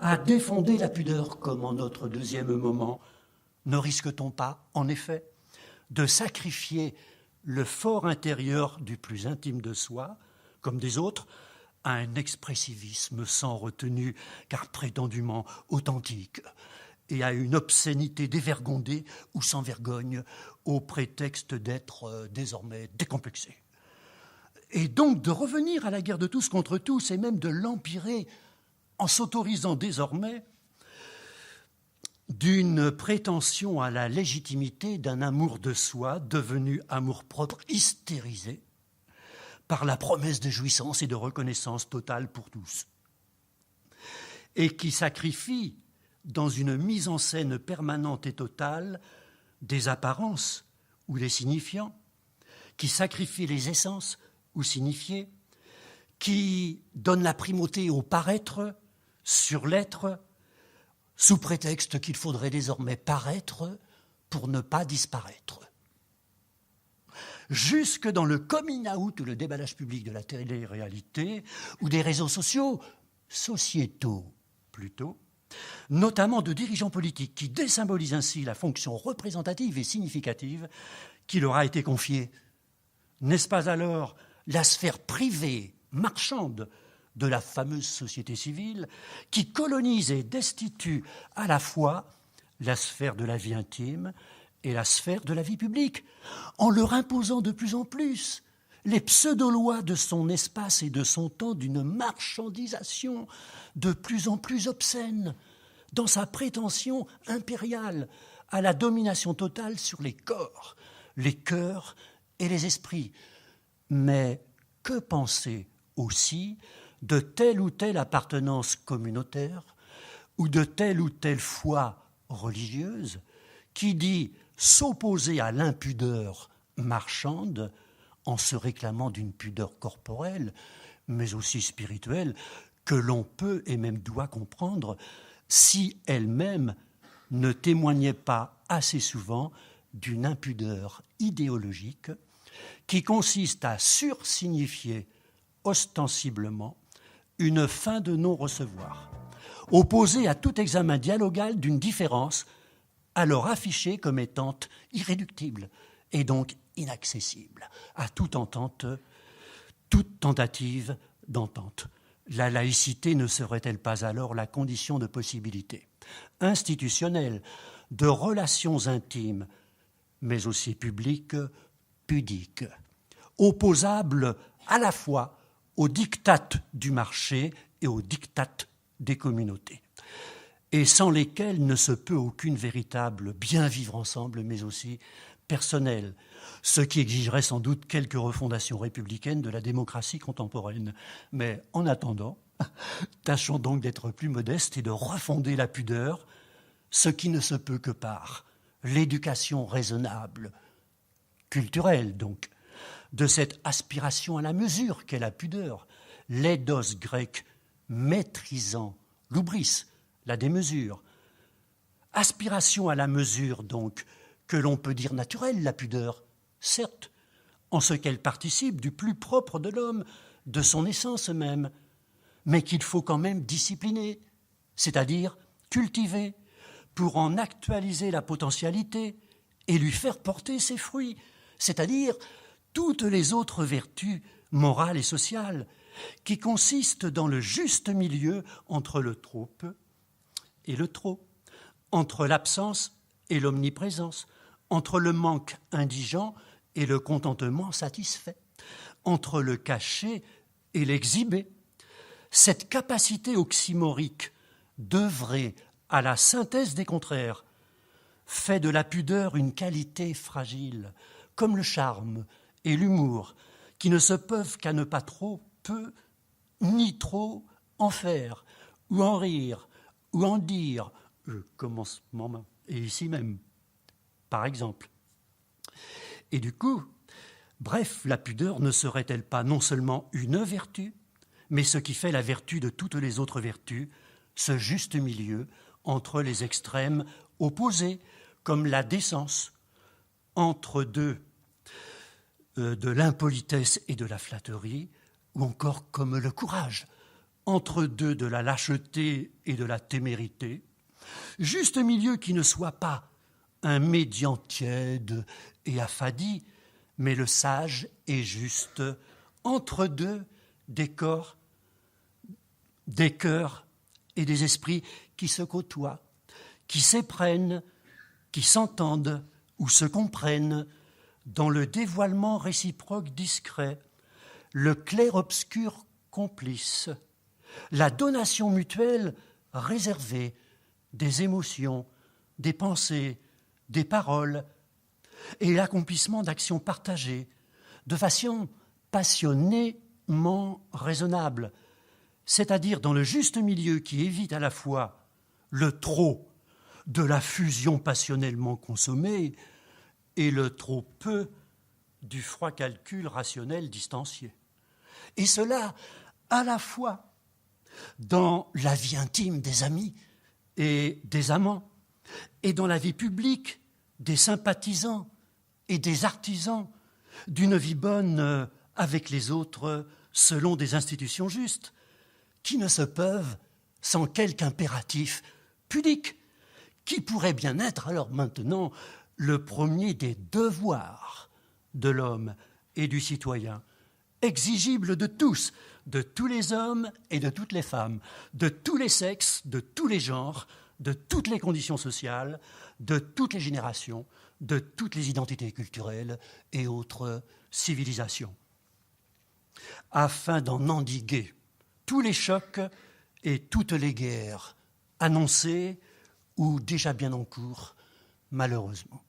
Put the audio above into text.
à défonder la pudeur comme en notre deuxième moment, ne risque-t-on pas, en effet, de sacrifier le fort intérieur du plus intime de soi, comme des autres, à un expressivisme sans retenue, car prétendument authentique, et à une obscénité dévergondée ou sans vergogne, au prétexte d'être désormais décomplexé. Et donc de revenir à la guerre de tous contre tous, et même de l'empirer en s'autorisant désormais d'une prétention à la légitimité d'un amour de soi devenu amour-propre hystérisé par la promesse de jouissance et de reconnaissance totale pour tous, et qui sacrifie, dans une mise en scène permanente et totale, des apparences ou des signifiants, qui sacrifie les essences ou signifiés, qui donne la primauté au paraître sur l'être, sous prétexte qu'il faudrait désormais paraître pour ne pas disparaître. Jusque dans le coming out ou le déballage public de la télé-réalité ou des réseaux sociaux, sociétaux plutôt, notamment de dirigeants politiques qui désymbolisent ainsi la fonction représentative et significative qui leur a été confiée. N'est-ce pas alors la sphère privée, marchande, de la fameuse société civile qui colonise et destitue à la fois la sphère de la vie intime et la sphère de la vie publique, en leur imposant de plus en plus les pseudo-lois de son espace et de son temps d'une marchandisation de plus en plus obscène, dans sa prétention impériale à la domination totale sur les corps, les cœurs et les esprits. Mais que penser aussi de telle ou telle appartenance communautaire ou de telle ou telle foi religieuse qui dit s'opposer à l'impudeur marchande en se réclamant d'une pudeur corporelle, mais aussi spirituelle, que l'on peut et même doit comprendre si elle-même ne témoignait pas assez souvent d'une impudeur idéologique qui consiste à sursignifier ostensiblement une fin de non-recevoir, opposée à tout examen dialogal d'une différence alors affichée comme étant irréductible et donc inaccessible à toute entente, toute tentative d'entente. La laïcité ne serait-elle pas alors la condition de possibilité institutionnelle de relations intimes, mais aussi publiques, pudiques, opposables à la fois aux diktats du marché et aux diktats des communautés, et sans lesquels ne se peut aucune véritable bien vivre ensemble, mais aussi personnelle, ce qui exigerait sans doute quelques refondations républicaines de la démocratie contemporaine. Mais en attendant, tâchons donc d'être plus modestes et de refonder la pudeur, ce qui ne se peut que par l'éducation raisonnable, culturelle donc, de cette aspiration à la mesure qu'est la pudeur, l'édos grec maîtrisant l'oubris, la démesure. Aspiration à la mesure donc, que l'on peut dire naturelle, la pudeur, certes, en ce qu'elle participe du plus propre de l'homme, de son essence même, mais qu'il faut quand même discipliner, c'est-à-dire cultiver, pour en actualiser la potentialité et lui faire porter ses fruits, c'est-à-dire toutes les autres vertus morales et sociales, qui consistent dans le juste milieu entre le trop peu et le trop, entre l'absence et l'omniprésence, entre le manque indigent et le contentement satisfait, entre le caché et l'exhibé. Cette capacité oxymorique d'œuvrer à la synthèse des contraires fait de la pudeur une qualité fragile, comme le charme et l'humour, qui ne se peuvent qu'à ne pas trop, peu, ni trop en faire, ou en rire, ou en dire, commencement, et ici même, par exemple. Et du coup, bref, la pudeur ne serait-elle pas non seulement une vertu, mais ce qui fait la vertu de toutes les autres vertus, ce juste milieu entre les extrêmes opposés, comme la décence, entre deux, de l'impolitesse et de la flatterie, ou encore comme le courage, entre deux de la lâcheté et de la témérité, juste milieu qui ne soit pas un médian tiède et affadi, mais le sage et juste, entre deux des corps, des cœurs et des esprits qui se côtoient, qui s'éprennent, qui s'entendent ou se comprennent dans le dévoilement réciproque discret, le clair-obscur complice, la donation mutuelle réservée des émotions, des pensées, des paroles et l'accomplissement d'actions partagées de façon passionnément raisonnable, c'est-à-dire dans le juste milieu qui évite à la fois le trop de la fusion passionnellement consommée et le trop peu du froid calcul rationnel distancié. Et cela à la fois dans la vie intime des amis et des amants, et dans la vie publique des sympathisants et des artisans d'une vie bonne avec les autres selon des institutions justes, qui ne se peuvent sans quelque impératif pudique, qui pourrait bien être alors maintenant le premier des devoirs de l'homme et du citoyen, exigible de tous les hommes et de toutes les femmes, de tous les sexes, de tous les genres, de toutes les conditions sociales, de toutes les générations, de toutes les identités culturelles et autres civilisations, afin d'en endiguer tous les chocs et toutes les guerres annoncées ou déjà bien en cours, malheureusement.